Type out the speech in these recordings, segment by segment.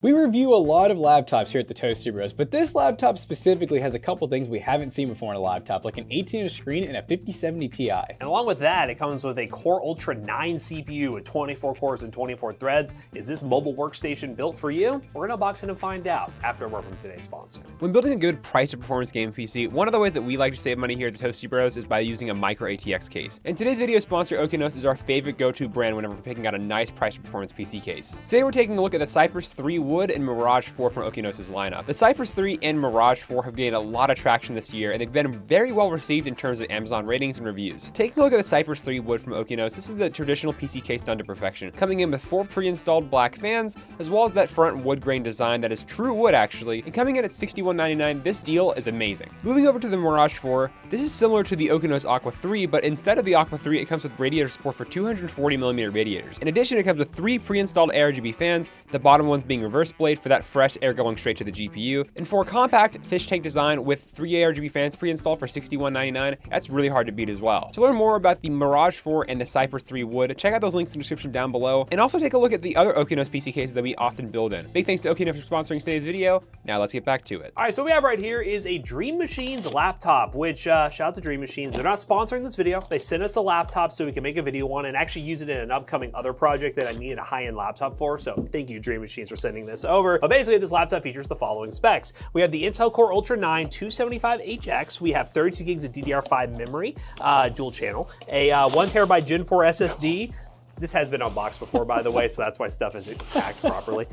We review a lot of laptops here at the Toasty Bros, but this laptop specifically has a couple things we haven't seen before in a laptop, like an 18-inch screen and a 5070 Ti. And along with that, it comes with a Core Ultra 9 CPU with 24 cores and 24 threads. Is this mobile workstation built for you? We're gonna unbox it and find out after a word from today's sponsor. When building a good price to performance gaming PC, one of the ways that we like to save money here at the Toasty Bros is by using a micro ATX case. And today's video sponsor, Okinos, is our favorite go-to brand whenever we're picking out a nice price to performance PC case. Today we're taking a look at the Cypress 3 Wood and Mirage 4 from Okinos' lineup. The Cypress 3 and Mirage 4 have gained a lot of traction this year, and they've been very well received in terms of Amazon ratings and reviews. Taking a look at the Cypress 3 Wood from Okinos, this is the traditional PC case done to perfection, coming in with 4 pre-installed black fans, as well as that front wood grain design that is true wood actually, and coming in at $61.99, this deal is amazing. Moving over to the Mirage 4, this is similar to the Okinos Aqua 3, but instead of the Aqua 3, it comes with radiator support for 240mm radiators. In addition, it comes with 3 pre-installed ARGB fans, the bottom ones being reverse blade for that fresh air going straight to the GPU. And for a compact fish tank design with 3 ARGB fans pre-installed for $61.99, that's really hard to beat as well. To learn more about the Mirage 4 and the Cypress 3 Wood, check out those links in the description down below, and also take a look at the other Okinos PC cases that we often build in. Big thanks to Okinos for sponsoring today's video. Now let's get back to it. All right, so what we have right here is a DreamMachines laptop, which shout out to DreamMachines. They're not sponsoring this video. They sent us the laptop so we can make a video on it and actually use it in an upcoming other project that I needed a high-end laptop for. So thank you, DreamMachines, for sending this over. But basically, this laptop features the following specs. We have the Intel Core Ultra 9 275HX. We have 32 gigs of DDR5 memory, dual channel, a 1TB Gen 4 SSD. This has been unboxed before, by the way, so that's why stuff isn't packed properly.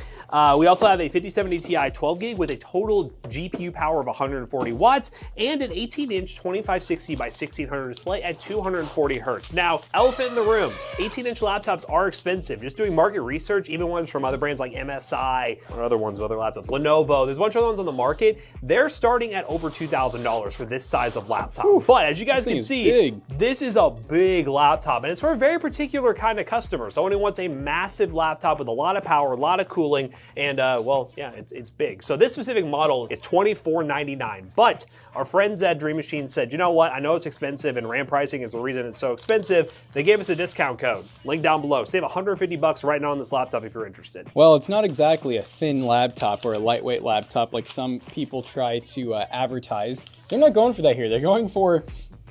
We also have a 5070 Ti 12 gig with a total GPU power of 140 watts and an 18-inch 2560 by 1600 display at 240 hertz. Now, elephant in the room, 18-inch laptops are expensive. Just doing market research, even ones from other brands like MSI or other ones, other laptops, Lenovo, there's a bunch of other ones on the market. They're starting at over $2,000 for this size of laptop. Ooh, but as you guys can see, this is a big laptop, and it's for a very particular kind of customer. Someone who wants a massive laptop with a lot of power, a lot of cooling, and well, yeah, it's big. So this specific model is $24.99, but our friends at DreamMachines said, you know what, I know it's expensive and RAM pricing is the reason it's so expensive. They gave us a discount code, link down below. Save $150 right now on this laptop if you're interested. Well, it's not exactly a thin laptop or a lightweight laptop like some people try to advertise. They're not going for that here. They're going for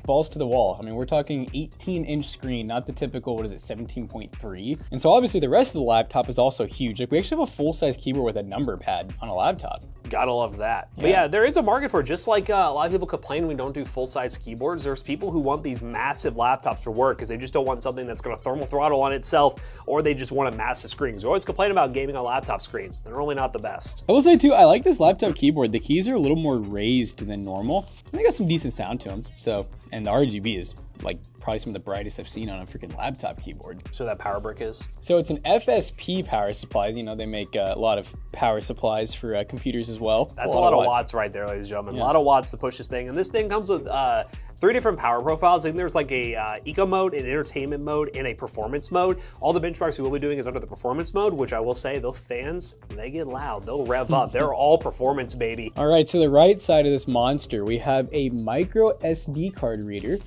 balls to the wall. I mean, we're talking 18-inch screen, not the typical, what is it, 17.3. And so obviously the rest of the laptop is also huge. Like, we actually have a full-size keyboard with a number pad on a laptop. Gotta love that. Yeah. But yeah, there is a market for it. Just like a lot of people complain we don't do full-size keyboards, there's people who want these massive laptops for work because they just don't want something that's gonna thermal throttle on itself, or they just want a massive screen. Because we always complain about gaming on laptop screens. They're really not the best. I will say too, I like this laptop keyboard. The keys are a little more raised than normal. And they got some decent sound to them. So, and the RGB is like probably some of the brightest I've seen on a freaking laptop keyboard. So that power brick is? So it's an FSP power supply. You know, they make a lot of power supplies for computers as well. That's a lot of watts right there, ladies and gentlemen. Yeah. A lot of watts to push this thing. And this thing comes with 3 different power profiles. I think there's like a eco mode, an entertainment mode, and a performance mode. All the benchmarks we will be doing is under the performance mode, which I will say, those fans, they get loud. They'll rev up. They're all performance, baby. All right, so the right side of this monster, we have a micro SD card reader.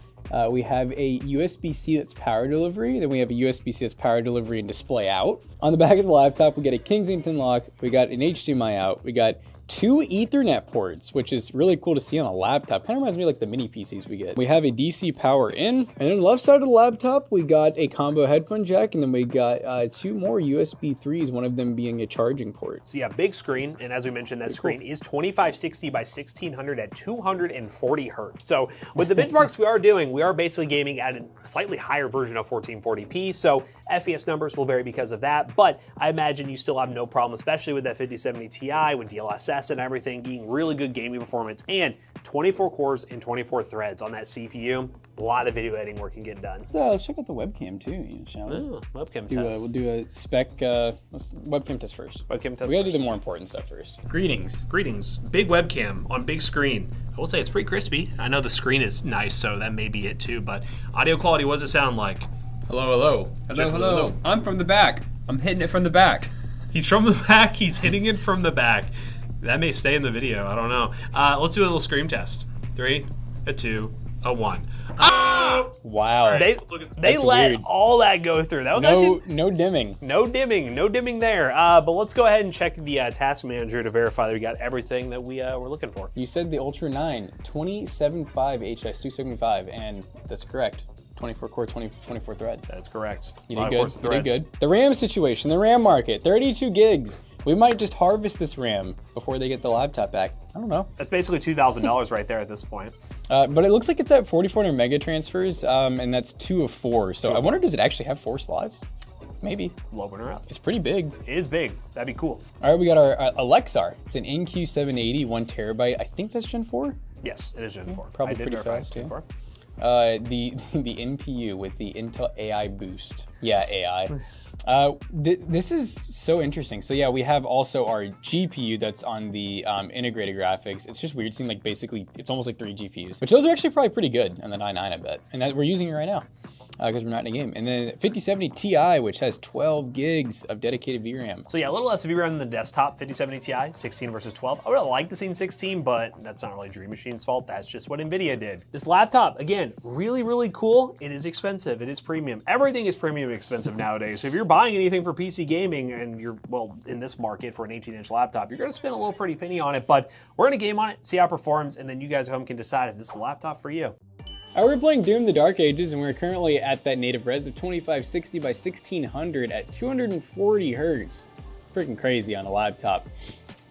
We have a USB-C that's power delivery. Then we have a USB-C that's power delivery and display out. On the back of the laptop, we get a Kensington lock. We got an HDMI out. We got 2 Ethernet ports, which is really cool to see on a laptop. Kind of reminds me of like the mini PCs we get. We have a DC power in. And then left side of the laptop, we got a combo headphone jack, and then we got 2 more USB 3s, one of them being a charging port. So yeah, big screen, and as we mentioned, that screen is 2560 by 1600 at 240 hertz. So with the benchmarks we are doing, we are basically gaming at a slightly higher version of 1440p, so FPS numbers will vary because of that, but I imagine you still have no problem, especially with that 5070 Ti, with DLSS and everything, getting really good gaming performance, and 24 cores and 24 threads on that CPU. A lot of video editing work can get done. Let's check out the webcam too, shall we? Webcam test. We'll do a spec, webcam test first. Webcam test. We gotta do the more important stuff first. Greetings. Big webcam on big screen. I will say it's pretty crispy. I know the screen is nice, so that may be it too, but audio quality, what does it sound like? Hello. I'm from the back. I'm hitting it from the back. He's from the back. He's hitting it from the back. That may stay in the video. I don't know. Let's do a little scream test. 3, a 2, a 1. Wow. They That's let weird. all that go through. That was actually No dimming. no dimming there. But let's go ahead and check the task manager to verify that we got everything that we were looking for. You said the Ultra 9 275HS275, and that's correct. 24 core, 24 thread. That's correct. You A lot did of good. course You did threads. good. The RAM situation, the RAM market, 32 gigs. We might just harvest this RAM before they get the laptop back. I don't know. That's basically $2,000 right there at this point. But it looks like it's at 4,400 mega transfers, and that's 2 of 4. So I wonder, does it actually have 4 slots? Maybe. Loading her up. It's pretty big. It is big. That'd be cool. All right, we got our Alexar. It's an NQ780, 1 terabyte. I think that's Gen 4. Yes, it is Gen 4. probably I did pretty verify fast, Gen yeah. 4. The NPU with the Intel AI boost. Yeah, AI. This is so interesting. So yeah, we have also our GPU that's on the integrated graphics. It's just weird seeing like basically, it's almost like 3 GPUs, which those are actually probably pretty good on the 9.9, I bet. And that we're using it right now because we're not in a game. And then 5070 Ti, which has 12 gigs of dedicated VRAM. So yeah, a little less VRAM than the desktop 5070 Ti, 16 versus 12. I would have liked to see 16, but that's not really DreamMachines' fault. That's just what Nvidia did. This laptop, again, really, really cool. It is expensive. It is premium. Everything is premium expensive nowadays. So if you're buying anything for PC gaming and you're, well, in this market for an 18-inch laptop, you're gonna spend a little pretty penny on it, but we're gonna game on it, see how it performs, and then you guys at home can decide if this is a laptop for you. We're playing Doom: The Dark Ages, and we're currently at that native res of 2560 by 1600 at 240 hertz. Freaking crazy on a laptop.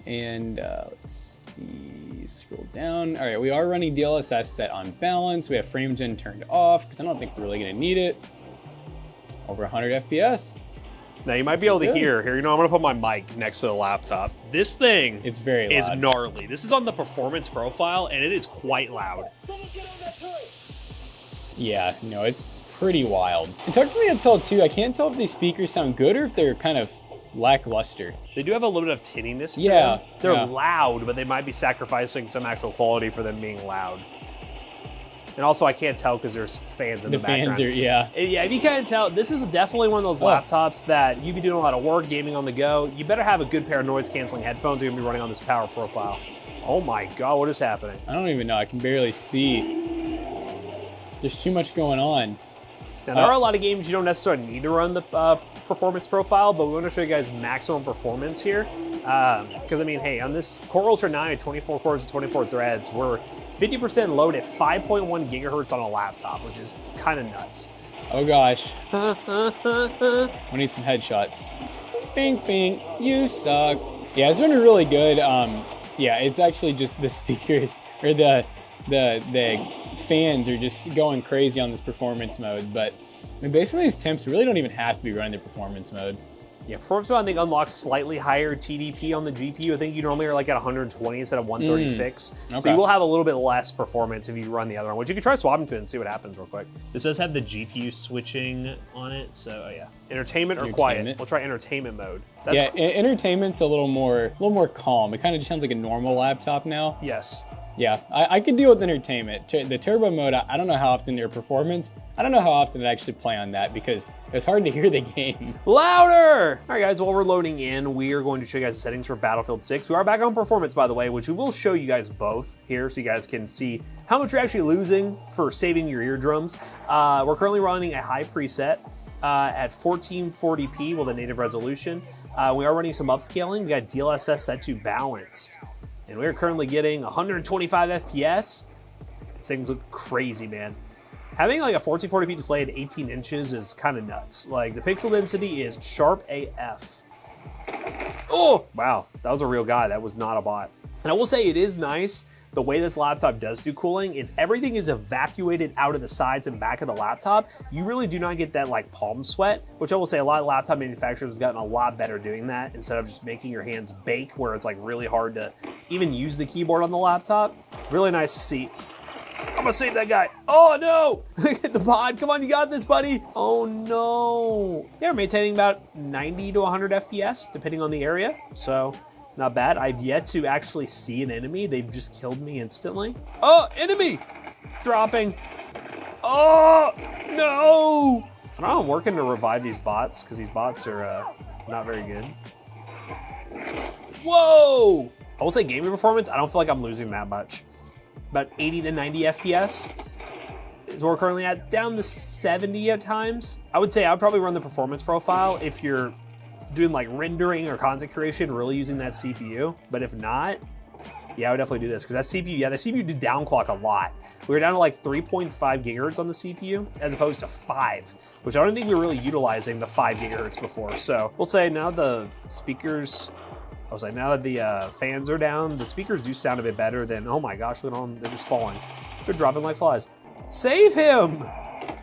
And let's see, scroll down. All right, we are running DLSS set on balance. We have frame gen turned off because I don't think we're really gonna need it. Over 100 FPS. Now you might be able to Good. hear here. You know, I'm gonna put my mic next to the laptop. This thing It's very is loud. gnarly. This is on the performance profile, and it is quite loud. Yeah, no, it's pretty wild. It's hard for me to tell too. I can't tell if these speakers sound good or if they're kind of lackluster. They do have a little bit of tinniness to Yeah, them. They're yeah. loud, but they might be sacrificing some actual quality for them being loud. And also, I can't tell because there's fans in the background. fans are, yeah. Yeah, if you can't tell, this is definitely one of those laptops that you'd be doing a lot of work, gaming on the go. You better have a good pair of noise-canceling headphones you're gonna be running on this power profile. Oh my God, what is happening? I don't even know. I can barely see. There's too much going on. Now, there are a lot of games you don't necessarily need to run the performance profile, but we want to show you guys maximum performance here. Because, I mean, hey, on this Core Ultra 9 at 24 cores and 24 threads, we're 50% load at 5.1 gigahertz on a laptop, which is kind of nuts. Oh gosh. We need some headshots. Bing, bing, you suck. Yeah, it's running really good. Yeah, it's actually just the speakers, or the fans are just going crazy on this performance mode, but I mean, based on these temps, we really don't even have to be running the performance mode. Yeah, performance mode, I think, unlocks slightly higher TDP on the GPU. I think you normally are like at 120 instead of 136. So Okay. you will have a little bit less performance if you run the other one, which you can try swapping to it and see what happens real quick. This does have the GPU switching on it, so oh yeah. Entertainment or quiet? Entertainment. We'll try entertainment mode. That's Yeah, entertainment's a little more calm. It kind of just sounds like a normal laptop now. Yes. Yeah, I could deal with entertainment. The turbo mode, I don't know how often their performance, I don't know how often I actually play on that because it's hard to hear the game. Louder! All right, guys, while we're loading in, we are going to show you guys the settings for Battlefield 6. We are back on performance, by the way, which we will show you guys both here so you guys can see how much you're actually losing for saving your eardrums. We're currently running a high preset at 1440p with a native resolution. We are running some upscaling. We got DLSS set to balanced. And we're currently getting 125 FPS. These things look crazy, man. Having like a 1440p display at 18 inches is kind of nuts. Like the pixel density is sharp AF. Oh, wow, that was a real guy. That was not a bot. And I will say it is nice. The way this laptop does do cooling is everything is evacuated out of the sides and back of the laptop. You really do not get that like palm sweat, which I will say a lot of laptop manufacturers have gotten a lot better doing that instead of just making your hands bake where it's like really hard to even use the keyboard on the laptop. Really nice to see. I'm gonna save that guy. Oh no! The pod, come on, you got this, buddy. Oh no. Yeah, we're maintaining about 90 to 100 FPS depending on the area. So not bad. I've yet to actually see an enemy. They've just killed me instantly. Oh, enemy! Dropping. Oh, no! I don't know, I'm working to revive these bots because these bots are not very good. Whoa! I will say gaming performance, I don't feel like I'm losing that much. About 80 to 90 FPS. is what we're currently at, down to 70 at times. I would say I would probably run the performance profile if you're doing like rendering or content creation, really using that CPU. But if not, yeah, I would definitely do this because that CPU, yeah, the CPU did downclock a lot. We were down to like 3.5 gigahertz on the CPU as opposed to 5, which I don't think we were really utilizing the 5 gigahertz before. So we'll say now the speakers, I was like, now that the fans are down, the speakers do sound a bit better than, oh my gosh, look at them, they're just falling. They're dropping like flies. Save him!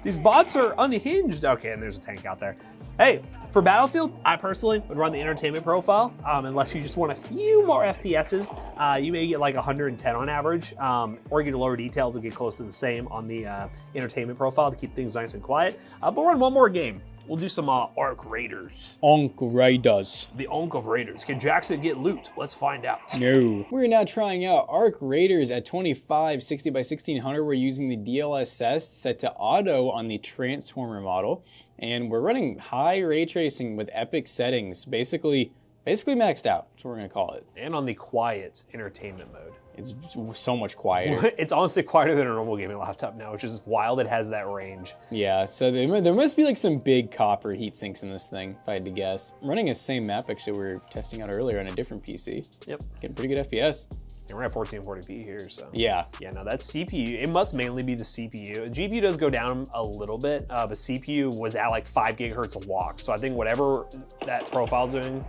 These bots are unhinged. Okay, and there's a tank out there. Hey, for Battlefield, I personally would run the entertainment profile, unless you just want a few more FPSs. You may get like 110 on average, or you get lower details and get close to the same on the entertainment profile to keep things nice and quiet. But run one more game. We'll do some Arc Raiders. Onk Raiders. The Onk of Raiders. Can Jackson get loot? Let's find out. No. We're now trying out Arc Raiders at 2560 by 1600. We're using the DLSS set to auto on the Transformer model. And we're running high ray tracing with epic settings. Basically maxed out. That's what we're gonna call it. And on the quiet entertainment mode. It's so much quieter. It's honestly quieter than a normal gaming laptop now, which is wild. It has that range. Yeah, so there must be like some big copper heat sinks in this thing, if I had to guess. I'm running the same map actually we were testing out earlier on a different PC. Yep. Getting pretty good FPS. And we're at 1440p here, so. Yeah. Yeah, no, that CPU, it must mainly be the CPU. GPU does go down a little bit, but CPU was at like 5 gigahertz of lock. So I think whatever that profile's doing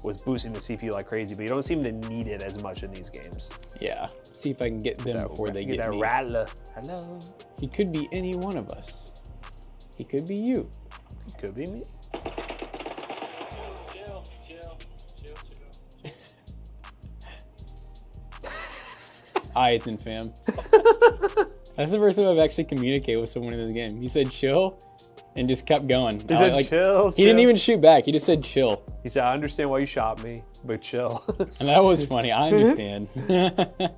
was boosting the CPU like crazy, but you don't seem to need it as much in these games. Yeah. See if I can get them before they get that me. rattler. Hello. He could be any one of us. He could be you. It could be me. Alright then, fam. That's the first time I've actually communicated with someone in this game. He said chill and just kept going. He said chill. He didn't even shoot back. He just said chill. He said, I understand why you shot me, but chill. And that was funny. I understand. Yeah,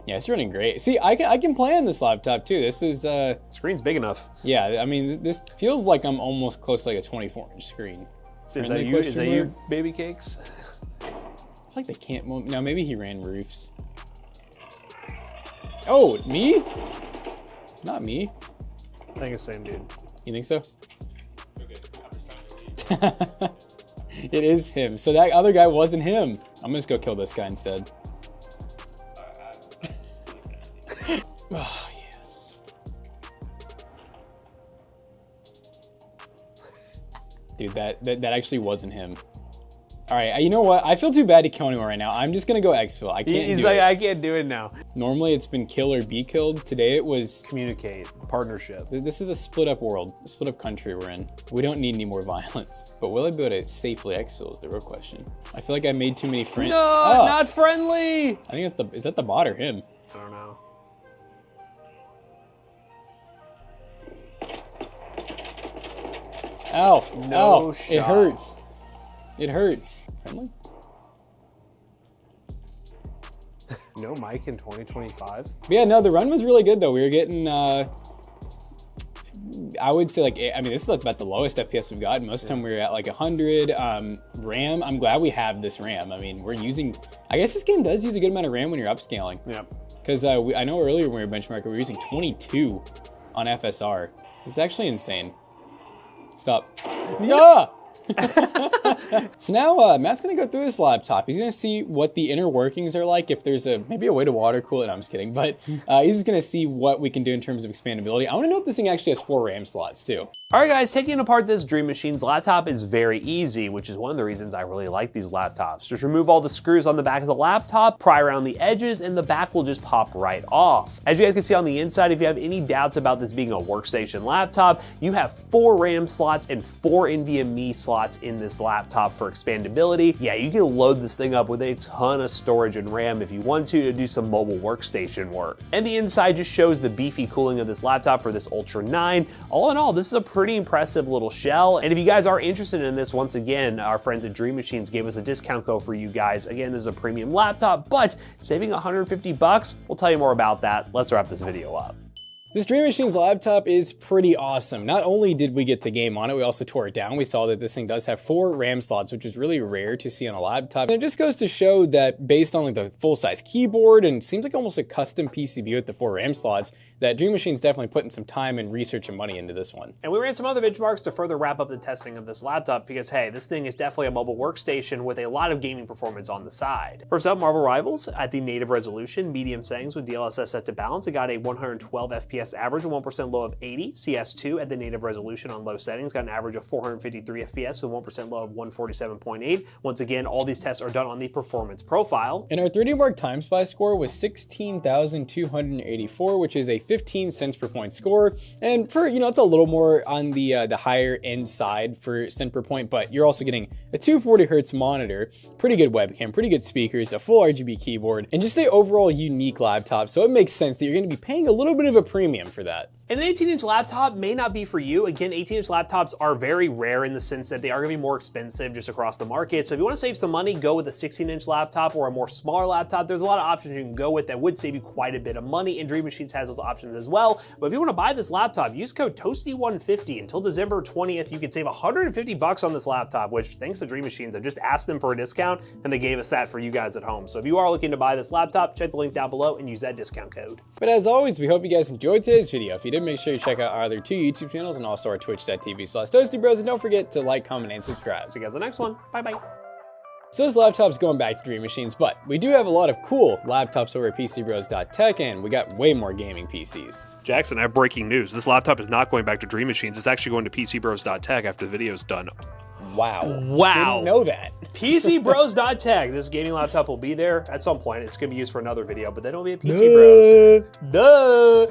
it's running great. See, I can play on this laptop too. This is screen's big enough. Yeah, I mean, this feels like I'm almost close to like a 24-inch screen. Is that you? Is that you, baby cakes? I feel like they can't move. No, maybe he ran roofs. Oh, me? Not me. I think it's the same dude. You think so? It is him. So that other guy wasn't him. I'm gonna just go kill this guy instead. Oh, yes. Dude, that actually wasn't him. All right, you know what? I feel too bad to kill anyone right now. I'm just gonna go exfil. I can't He's do like, it. I can't do it now. Normally it's been kill or be killed. Today it was Communicate, partnership. This is a split up world, a split up country we're in. We don't need any more violence. But will I be able to safely exfil is the real question. I feel like I made too many friends. No, not friendly. I think is that the bot or him? I don't know. Ow, No ow, shot. it hurts. It hurts. Friendly? No mic in 2025. But yeah, no, the run was really good though. We were getting, I would say like, I mean, this is like about the lowest FPS we've gotten. Most of the time we were at like 100. RAM, I'm glad we have this RAM. I mean, we're using, I guess this game does use a good amount of RAM when you're upscaling. Yeah. Because I know earlier when we were benchmarking, we were using 22 on FSR. This is actually insane. Stop. Yeah! So now Matt's gonna go through this laptop. He's gonna see what the inner workings are like, if there's maybe a way to water cool it. No, I'm just kidding. But he's just gonna see what we can do in terms of expandability. I wanna know if this thing actually has 4 RAM slots too. All right, guys, taking apart this DreamMachines laptop is very easy, which is one of the reasons I really like these laptops. Just remove all the screws on the back of the laptop, pry around the edges, and the back will just pop right off. As you guys can see on the inside, if you have any doubts about this being a workstation laptop, you have 4 RAM slots and 4 NVMe slots in this laptop for expandability. Yeah, you can load this thing up with a ton of storage and RAM if you want to do some mobile workstation work. And the inside just shows the beefy cooling of this laptop for this Ultra 9. All in all, this is a pretty impressive little shell. And if you guys are interested in this, once again, our friends at DreamMachines gave us a discount code for you guys. Again, this is a premium laptop, but saving 150 bucks, we'll tell you more about that. Let's wrap this video up. This DreamMachines laptop is pretty awesome. Not only did we get to game on it, we also tore it down. We saw that this thing does have 4 RAM slots, which is really rare to see on a laptop. And it just goes to show that based on like the full-size keyboard and seems like almost a custom PCB with the 4 RAM slots, that DreamMachines definitely putting some time and research and money into this one. And we ran some other benchmarks to further wrap up the testing of this laptop because, hey, this thing is definitely a mobile workstation with a lot of gaming performance on the side. First up, Marvel Rivals at the native resolution, medium settings with DLSS set to balance. It got a 112 FPS average and 1% low of 80. CS2 at the native resolution on low settings got an average of 453 FPS with 1% low of 147.8. Once again, all these tests are done on the performance profile. And our 3D Mark time spy score was 16,284, which is a 15 cents per point score. And for, it's a little more on the higher end side for cent per point, but you're also getting a 240 hertz monitor, pretty good webcam, pretty good speakers, a full RGB keyboard, and just a overall unique laptop. So it makes sense that you're going to be paying a little bit of a premium for that. And an 18-inch laptop may not be for you. Again, 18-inch laptops are very rare in the sense that they are going to be more expensive just across the market. So if you want to save some money, go with a 16-inch laptop or a more smaller laptop. There's a lot of options you can go with that would save you quite a bit of money, and DreamMachines has those options as well. But if you want to buy this laptop, use code TOASTY150 until December 20th. You can save $150 on this laptop, which thanks to DreamMachines, I just asked them for a discount and they gave us that for you guys at home. So if you are looking to buy this laptop, check the link down below and use that discount code. But as always, we hope you guys enjoyed today's video. If you did, make sure you check out our other 2 YouTube channels and also our twitch.tv/ToastyBros, and don't forget to like, comment, and subscribe. See you guys in the next one. Bye-bye. So this laptop's going back to DreamMachines, but we do have a lot of cool laptops over at PCBros.tech, and we got way more gaming PCs. Jackson, I have breaking news. This laptop is not going back to DreamMachines. It's actually going to PCBros.tech after the video's done. Wow. Wow. Didn't know that. PCBros.tech. This gaming laptop will be there at some point. It's going to be used for another video, but then it'll be at PC Bros. Duh.